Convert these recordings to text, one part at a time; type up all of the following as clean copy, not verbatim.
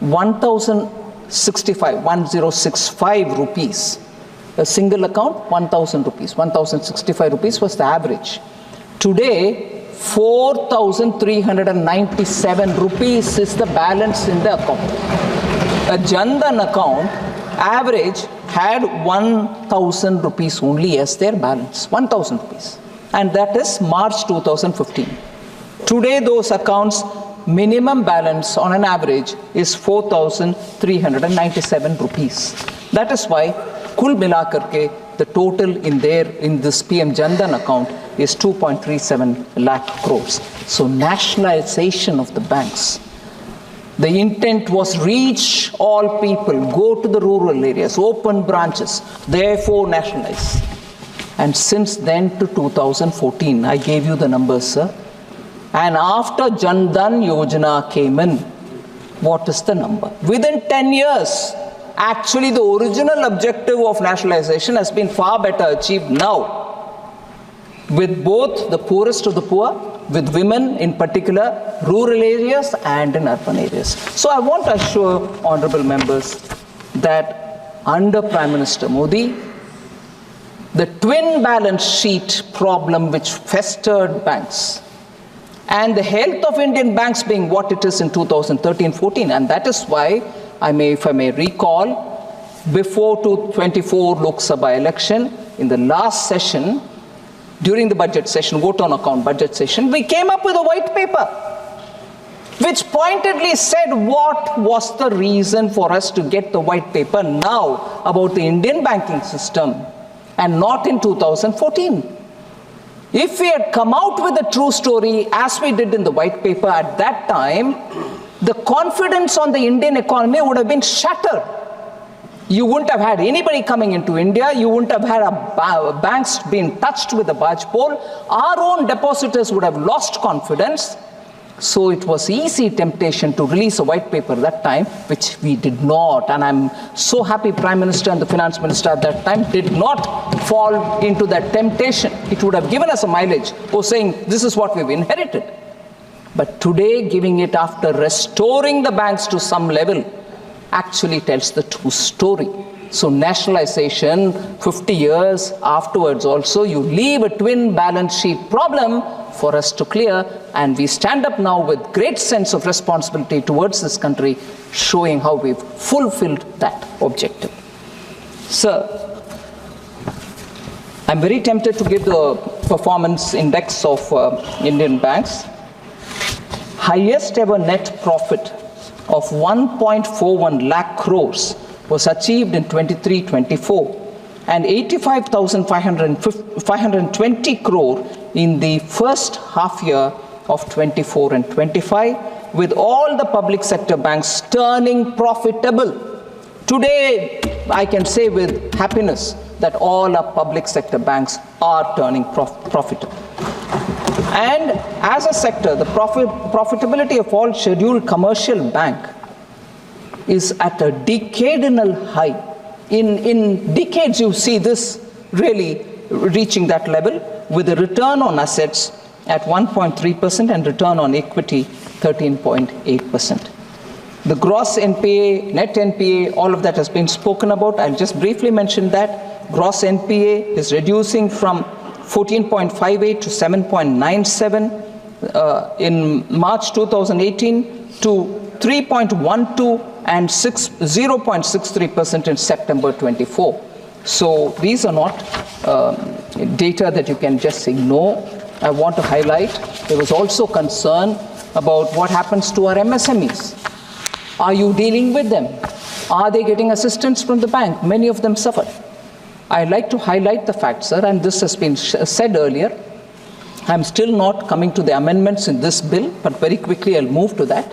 1065 rupees. A single account, 1000 rupees. 1065 rupees was the average. Today, 4397 rupees is the balance in the account. A Jandan account, average, had 1000 rupees only as their balance. 1000 rupees. And that is March 2015. Today, those accounts, minimum balance on an average is 4,397 rupees. That is why, kul mila karke, the total in this PM Jandan account is 2.37 lakh crores. So nationalization of the banks. The intent was reach all people, go to the rural areas, open branches, therefore nationalize. And since then to 2014, I gave you the numbers, sir. And after Jandan Yojana came in, what is the number? Within 10 years, actually the original objective of nationalization has been far better achieved now. With both the poorest of the poor, with women in particular, rural areas and in urban areas. So I want to assure honorable members that under Prime Minister Modi, the twin balance sheet problem which festered banks and the health of Indian banks being what it is in 2013-14, and that is why if I may recall, before 2024 Lok Sabha election, in the last session, during the budget session, vote on account budget session, we came up with a white paper which pointedly said what was the reason for us to get the white paper now about the Indian banking system and not in 2014. If we had come out with a true story as we did in the white paper at that time, the confidence on the Indian economy would have been shattered. You wouldn't have had anybody coming into India. You wouldn't have had banks being touched with a barge pole. Our own depositors would have lost confidence. So it was easy temptation to release a white paper that time, which we did not. And I'm so happy Prime Minister and the Finance Minister at that time did not fall into that temptation. It would have given us a mileage of saying, this is what we've inherited. But today, giving it after restoring the banks to some level, actually tells the true story. So nationalization, 50 years afterwards also, you leave a twin balance sheet problem for us to clear, and we stand up now with great sense of responsibility towards this country, showing how we've fulfilled that objective. Sir, I'm very tempted to give the performance index of Indian banks. Highest ever net profit of 1.41 lakh crores was achieved in 23-24 and 85,520 crore in the first half year of 24 and 25, with all the public sector banks turning profitable. Today, I can say with happiness that all our public sector banks are turning profitable. And as a sector, the profitability of all scheduled commercial bank is at a decadal high. In decades, you see this really reaching that level with a return on assets at 1.3% and return on equity 13.8%. The gross NPA, net NPA, all of that has been spoken about. I'll just briefly mention that. Gross NPA is reducing from 14.58 to 7.97 in March 2018 to 3.12 and 0.63% in September 24. So these are not data that you can just ignore. I want to highlight, there was also concern about what happens to our MSMEs. Are you dealing with them? Are they getting assistance from the bank? Many of them suffer. I'd like to highlight the fact, sir, and this has been said earlier. I'm still not coming to the amendments in this bill, but very quickly I'll move to that.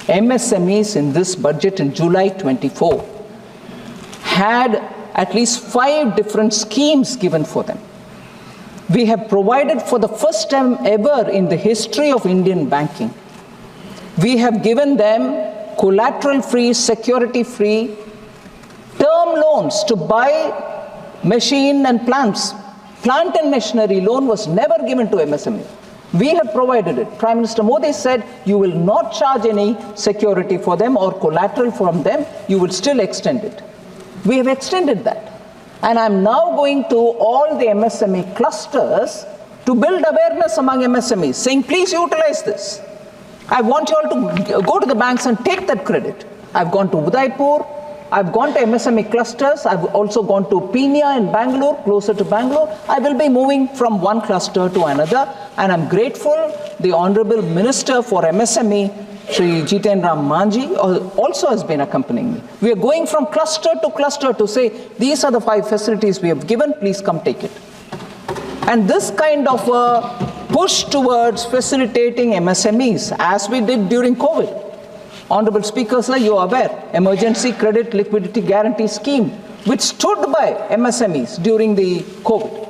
MSMEs in this budget in July 24 had at least 5 different schemes given for them. We have provided for the first time ever in the history of Indian banking. We have given them collateral-free, security-free term loans to buy machine and plants. Plant and machinery loan was never given to MSME. We have provided it. Prime Minister Modi said you will not charge any security for them or collateral from them. You will still extend it. We have extended that. And I'm now going to all the MSME clusters to build awareness among MSMEs, saying, please utilize this. I want you all to go to the banks and take that credit. I've gone to Udaipur, I've gone to MSME clusters, I've also gone to Peenya in Bangalore, closer to Bangalore. I will be moving from one cluster to another, and I'm grateful the Honorable Minister for MSME, Shri Jitendra Manji, also has been accompanying me. We are going from cluster to cluster to say, these are the 5 facilities we have given, please come take it. And this kind of push towards facilitating MSMEs, as we did during COVID. Honorable Speaker, sir, you are aware, Emergency Credit Liquidity Guarantee Scheme, which stood by MSMEs during the COVID.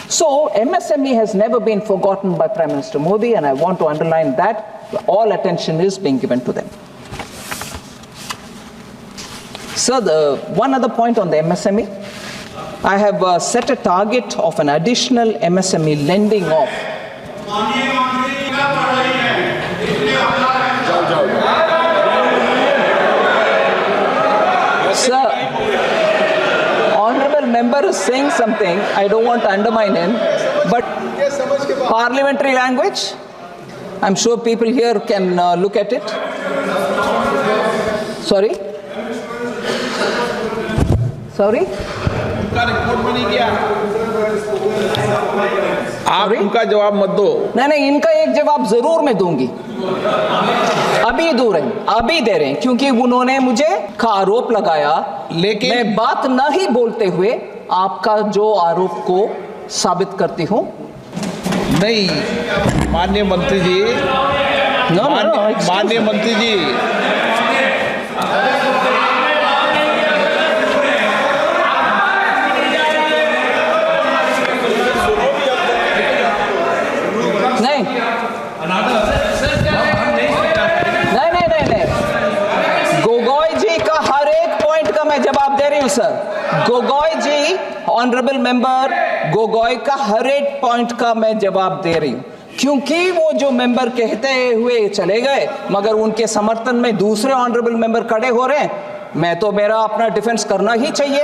So MSME has never been forgotten by Prime Minister Modi, and I want to underline that all attention is being given to them. Sir, one other point on the MSME. I have set a target of an additional MSME lending of Sir, Honorable Member is saying something, I don't want to undermine him, but parliamentary language, I'm sure people here can look at it. Sorry? Sorry? आप उनका जवाब मत दो। नहीं, इनका एक जवाब जरूर मैं दूंगी, अभी दे रहे हैं, क्योंकि उन्होंने मुझे का आरोप लगाया, लेकिन मैं बात नहीं बोलते हुए आपका जो आरोप को साबित करती हूं। नहीं, माननीय मंत्री जी, माननीय मंत्री जी, नहीं, गोगोई जी का हर एक पॉइंट का मैं जवाब दे रही हूं सर। गोगोई जी, ऑनरेबल मेंबर गोगोई का हर एक पॉइंट का मैं जवाब दे रही हूं, क्योंकि वो जो मेंबर कहते हुए चले गए मगर उनके समर्थन में दूसरे ऑनरेबल मेंबर खड़े हो रहे हैं, मैं तो मेरा अपना डिफेंस करना ही चाहिए।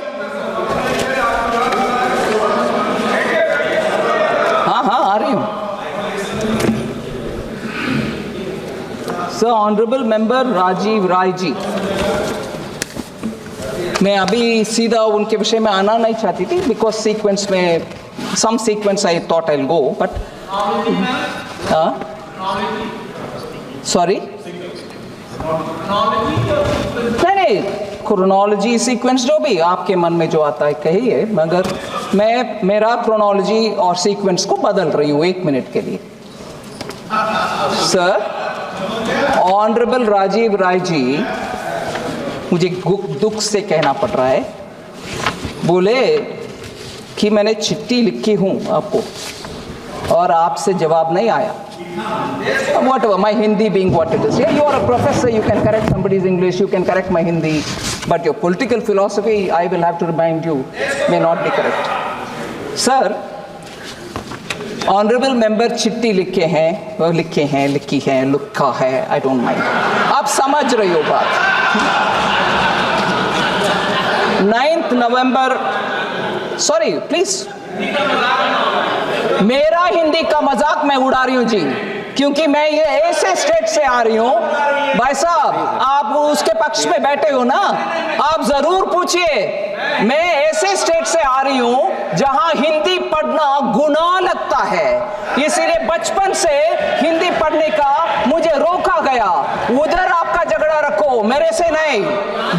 हाँ, आ रही हूं। Sir, honourable member Rajiv Rai ji, मैं अभी सीधा उनके विषय में आना नहीं चाहती थी, बिकॉज सीक्वेंस में some sequence I thought I will go, but sorry, नहीं, क्रोनोलॉजी सीक्वेंस जो भी आपके मन में जो आता है कहिए, मगर मैं मेरा क्रोनोलॉजी और सीक्वेंस को बदल रही हूँ 1 मिनट के लिए। सर, ऑनरेबल राजीव राय जी, मुझे दुख से कहना पड़ रहा है, बोले कि मैंने चिट्ठी लिखी हूं आपको और आपसे जवाब नहीं आया। Whatever, my Hindi being what it is. Yeah, you are a professor, you can correct somebody's English, you can correct my Hindi, but your political philosophy, I will have to remind you, may not be correct. Sir, honourable member चिट्ठी लिखी है, लिखा है, I don't mind, आप समझ रही हो बात। 9 नवंबर, सॉरी प्लीज, मेरा हिंदी का मजाक मैं उड़ा रही हूं जी, क्योंकि मैं ये ऐसे स्टेट से आ रही हूं। भाई साहब, आप उसके पक्ष में बैठे हो ना, आप जरूर पूछिए। मैं ऐसे स्टेट से आ रही हूं जहां हिंदी पढ़ना गुनाह लगता है, इसीलिए बचपन से हिंदी पढ़ने का मुझे रोका गया। उधर आपका झगड़ा रखो, मेरे से नहीं।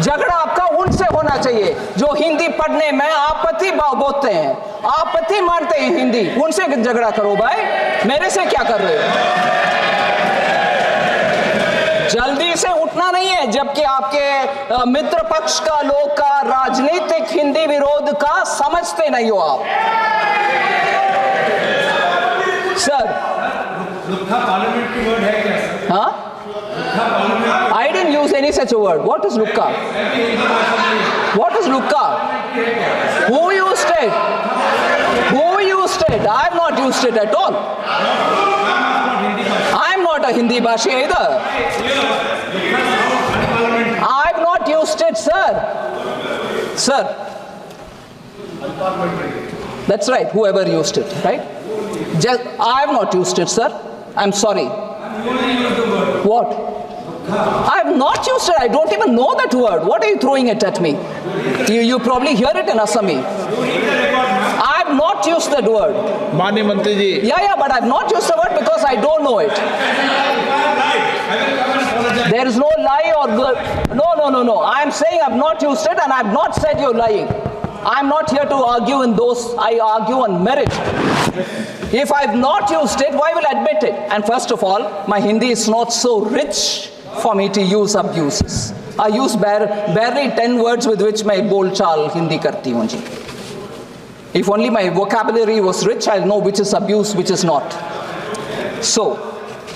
झगड़ा आपका उनसे होना चाहिए जो हिंदी पढ़ने में आपत्ति बोलते हैं, आपत्ति मानते हैं हिंदी, उनसे झगड़ा करो भाई, मेरे से क्या कर रहे हो। जल्दी से उठना नहीं है, जबकि आपके मित्र पक्ष का लोग का राजनीतिक हिंदी विरोध का समझते नहीं हो आप। सर, पार्लियामेंट्री वर्ड है क्या सर? हाँ, I didn't use any such a word. What is Lukka? What is Lukka? Who used it? Who used it? I have not used it at all. not a Hindi bhashi either. I've not used it, sir. Sir. That's right, whoever used it, right? I have not used it, sir. I'm sorry. What? I have not used it. I don't even know that word. What are you throwing it at me? You probably hear it in Assami. I have not used that word. Mani Mantri ji. Yeah, but I have not used the word because I don't know it. There is no lie or no. I am saying I have not used it and I have not said you're lying. I am not here to argue in those. I argue on merit. If I have not used it, why will I admit it? And first of all, my Hindi is not so rich for me to use abuses. I use barely 10 words with which my bol chal Hindi karti hoon ji. If only my vocabulary was rich, I'll know which is abuse, which is not. So,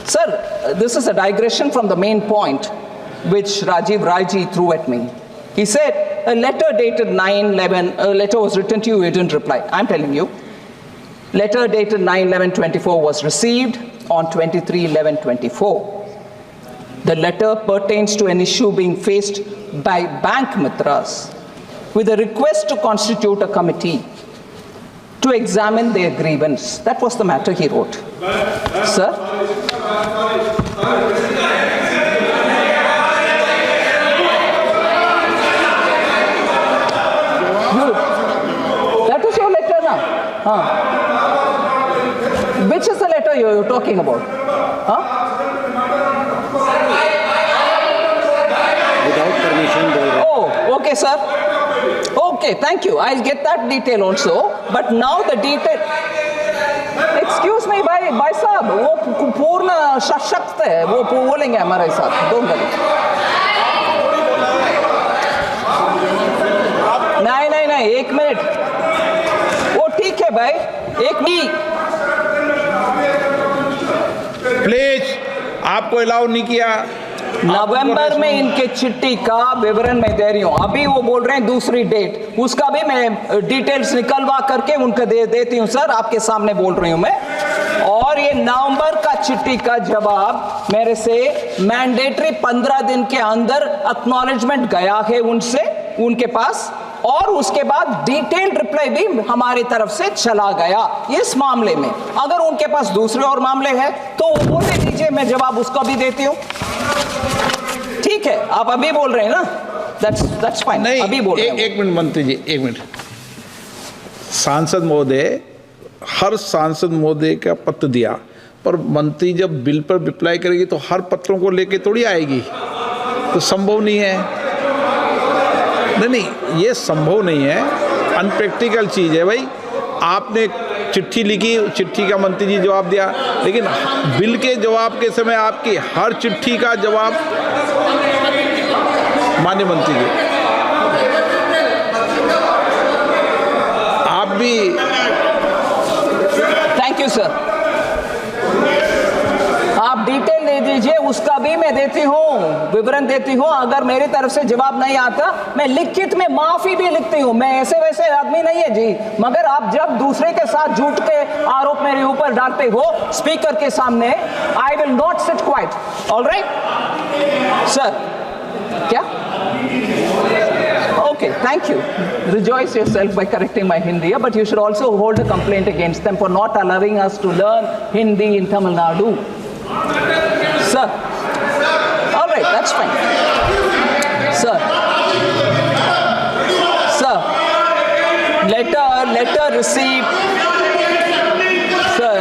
sir, this is a digression from the main point which Rajiv Raiji threw at me. He said, a letter dated 9/11, a letter was written to you, you didn't reply. I'm telling you. Letter dated 9/11/24 was received on 23/11/24. The letter pertains to an issue being faced by bank mitras with a request to constitute a committee to examine their grievance. That was the matter he wrote. Sir? That is your letter now? Which is the letter you're talking about? Without permission. Oh, okay, sir. Okay, thank you. I'll get that detail also. But now the detail. Excuse me, भाई साहब, वो पूर्ण सशक्त है, वो बोलेंगे हमारे साथ. Don't worry. नहीं, एक मिनट. वो ठीक है भाई, एक मिनट. प्लीज, आपको अलाउ नहीं किया. नवंबर में इनके चिट्ठी का विवरण मैं दे रही हूँ. अभी वो बोल रहे हैं दूसरी डेट, उसका भी मैं डिटेल्स निकलवा करके उनको देती हूँ. सर, आपके सामने बोल रही हूँ मैं. और ये नवंबर का चिट्ठी का जवाब मेरे से मैंडेटरी 15 दिन के अंदर एक्नॉलेजमेंट गया है उनके पास, और उसके बाद डिटेल्ड रिप्लाई भी हमारी तरफ से चला गया इस मामले में. अगर उनके पास दूसरे और मामले हैं तो वो बोलने दीजिए, मैं जवाब उसका भी देती हूँ. ठीक है, आप अभी बोल रहे हैं ना? That's fine. नहीं, अभी बोल रहे हैं. एक मिनट मंत्री जी, एक मिनट. सांसद महोदय, हर सांसद महोदय का पत्र दिया, पर मंत्री जब बिल पर रिप्लाई करेगी तो हर पत्रों को लेके थोड़ी आएगी, तो संभव नहीं है. नहीं, ये संभव नहीं है, अनप्रैक्टिकल चीज़ है भाई. आपने चिट्ठी लिखी, चिट्ठी का मंत्री जी जवाब दिया, लेकिन बिल के जवाब के समय आपकी हर चिट्ठी का जवाब माननीय मंत्री जी आप भी. Thank you sir. आप डिटेल दे दीजिए, उसका भी मैं देती हूँ, विवरण देती हूँ. अगर मेरी तरफ से जवाब नहीं आता, मैं लिखित में माफी भी लिखती हूँ. मैं ऐसे वैसे आदमी नहीं है जी. मगर आप जब दूसरे के साथ झूठ के आरोप मेरे ऊपर डालते हो स्पीकर के सामने, I will not sit quite. Alright sir? क्या? Okay, thank you. Rejoice yourself by correcting my Hindi, but you should also hold a complaint against them for not allowing us to learn Hindi in Tamil Nadu. Sir. All right, that's fine. Sir. Sir. Letter received. Sir.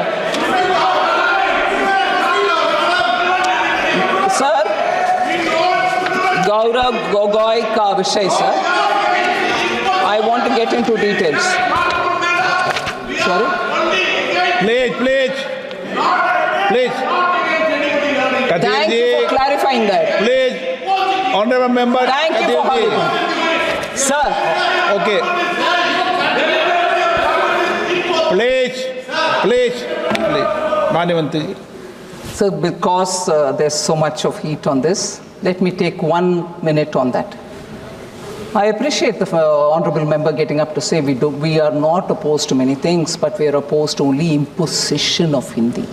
Sir. Gaurav Gogoi का विषय sir. I want to get into details. Sorry? Please. Thank you for clarifying that. Please, honorable member. Thank you for coming. Sir. Okay. Please. माननीय मंत्री जी. So because there's so much of heat on this, let me take 1 minute on that. I appreciate the honorable member getting up to say we are not opposed to many things, but we are opposed to only imposition of Hindi.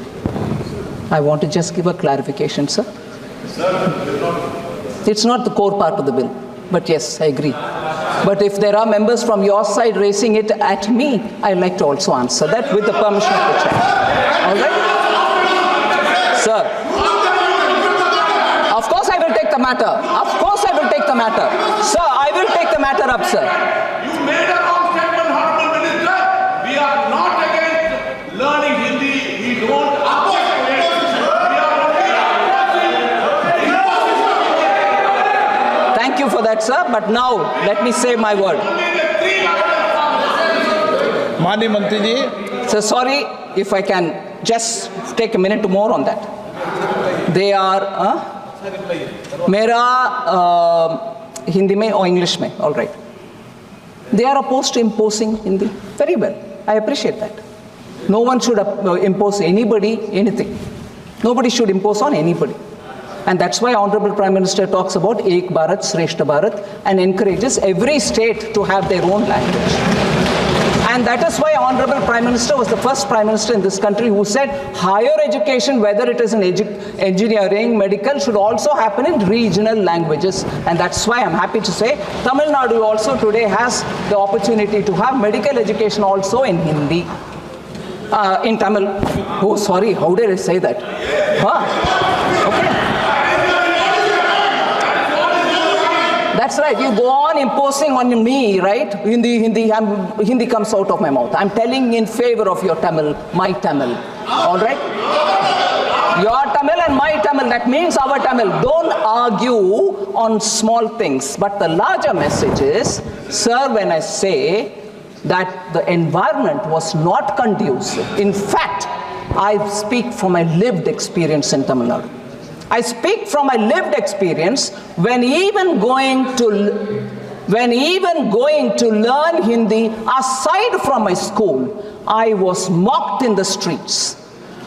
I want to just give a clarification, sir. It's not the core part of the bill, but yes, I agree. But if there are members from your side raising it at me, I'd like to also answer that with the permission of the chair. All right? Sir. Of course I will take the matter. Of course I will take the matter. Sir, I will take the matter up, sir. You made a wrong statement, Honorable Minister. We are not against learning Hindi. We don't object to it. Thank you for that, sir. But now, let me say my word. माननीय मंत्री जी, So sorry if I can just take a minute more on that. They are, मेरा हिंदी में or English में, all right. They are opposed to imposing Hindi. Very well. I appreciate that. No one should impose anybody anything. Nobody should impose on anybody. And that's why Honorable Prime Minister talks about Ek Bharat, Shreshta Bharat and encourages every state to have their own language. And that is why Honorable Prime Minister was the first Prime Minister in this country who said higher education, whether it is in engineering, medical, should also happen in regional languages. And that's why I'm happy to say Tamil Nadu also today has the opportunity to have medical education also in Hindi. In Tamil. Oh, sorry, how did I say that? Huh? Okay. That's right, you go on imposing on me, right? Hindi comes out of my mouth. I'm telling in favor of your Tamil, my Tamil. All right? Your Tamil and my Tamil, that means our Tamil. Don't argue on small things. But the larger message is, sir, when I say that the environment was not conducive, in fact, I speak from my lived experience in Tamil Nadu. I speak from my lived experience when even going to learn Hindi aside from my school, I was mocked in the streets.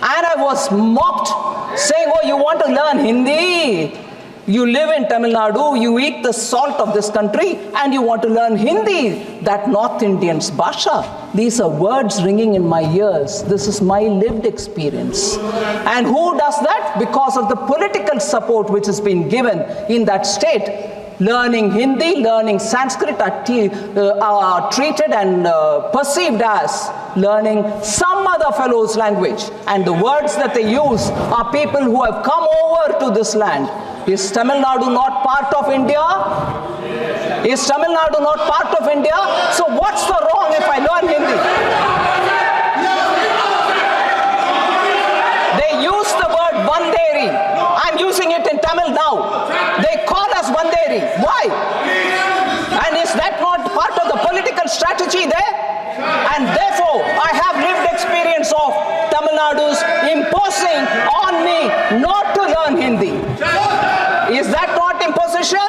And I was mocked saying, oh, you want to learn Hindi? You live in Tamil Nadu, you eat the salt of this country, and you want to learn Hindi, that North Indian's Bhasha. These are words ringing in my ears. This is my lived experience. And who does that? Because of the political support which has been given in that state. Learning Hindi, learning Sanskrit are treated and perceived as learning some other fellow's language. And the words that they use are people who have come over to this land. Is Tamil Nadu not part of India? Is Tamil Nadu not part of India? So what's the wrong if I learn Hindi? They use the word Vanderi. I'm using it in Tamil now. They call us Vanderi. Why? And is that not part of the political strategy there? And therefore, I have lived experience of Tamil Nadu's imposing on me not to learn Hindi. Is that not imposition?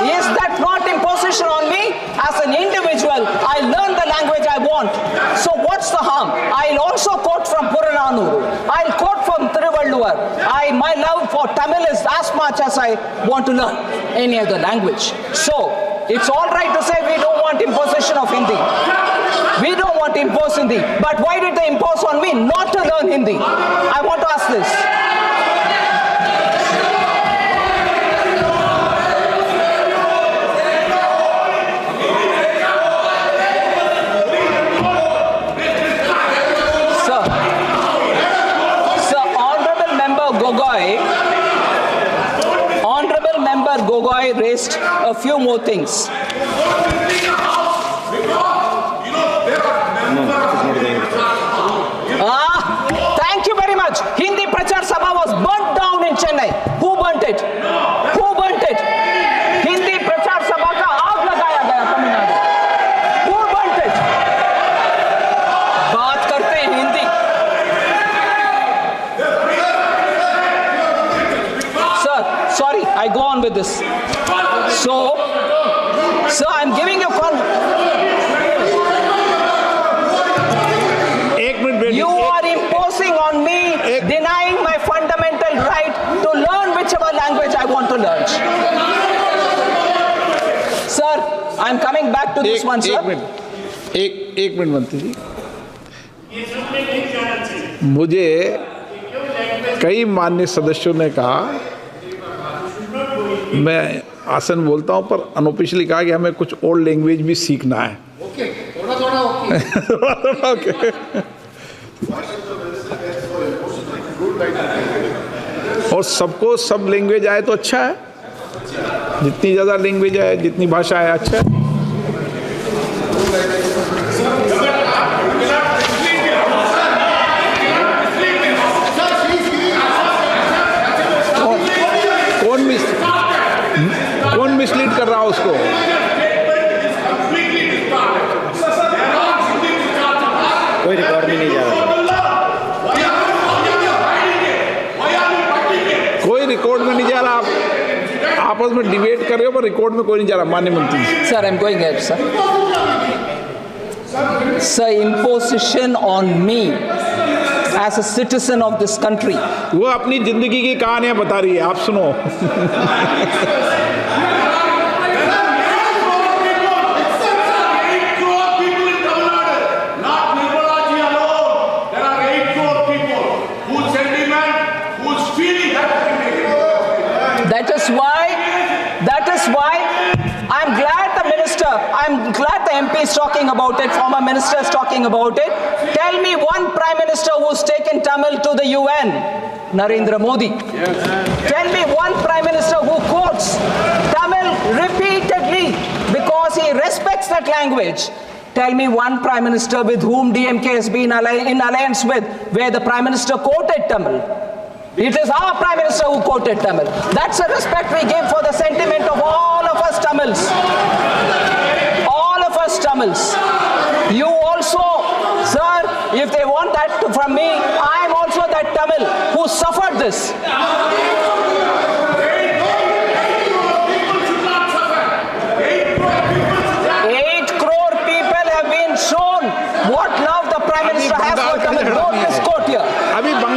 Is that not imposition on me? As an individual, I learn the language I want. So what's the harm? I'll also quote from Purananuru. I'll quote from Thiruvalluvar. My love for Tamil is as much as I want to learn any other language. So it's all right to say we don't want imposition of Hindi. We don't want to impose Hindi. But why did they impose on me not to learn Hindi? I want to ask this. Honorable Member Gogoi raised a few more things. Thank you very much. Hindi Prachar Sabha was burnt down in Chennai. Who burnt it? Who burnt it? Hindi Prachar Sabha ka aag lagaya gaya Tamil Nadu. Who burnt it? बात करते हैं Hindi. Sir, sorry, I go on with this. So, I'm giving you you are imposing on me, denying my fundamental right to learn whichever language I want to learn. Sir, I'm coming back to this one, sir. एक minute मंत्री जी, मुझे कई माननीय सदस्यों ने कहा, मैं आसन बोलता हूं, पर अनऑफिशियली कहा कि हमें कुछ और लैंग्वेज भी सीखना है। थोड़ा ओके। और सबको सब लैंग्वेज आए तो अच्छा है, जितनी ज़्यादा लैंग्वेज है, जितनी भाषा है, अच्छा है। कौन मिसलीड कर रहा है उसको? कोई रिकॉर्ड में नहीं जा रहा, कोई रिकॉर्ड में नहीं जा रहा। आप आपस में डिबेट कर रहे हो, पर रिकॉर्ड में कोई नहीं जा रहा। माननीय मंत्री Sir, I'm going ahead, sir. Sir, imposition on me as a citizen of this country. वो अपनी जिंदगी की कहानियां बता रही है, आप सुनो। 8 crore people in Tamil Nadu, not Nirmala ji alone. There are 8 crore people whose sentiment, whose feeling has to be taken. That is why I'm glad the MP is talking about it, former minister is talking about it. Tell me one prime minister who's taken Tamil to the UN. Narendra Modi. Tell me one prime minister who quotes Tamil repeatedly because he respects that language. Tell me one prime minister with whom DMK has been in alliance with, where the prime minister quoted Tamil. It is our prime minister who quoted Tamil. That's a respect we give for the sentiment of all of us Tamils. All of us Tamils. You also, sir, if they want that from me, I am also that Tamil who suffered this. 8 crore people have been shown what love the prime minister has for Tamil. Don't misquote here. अभी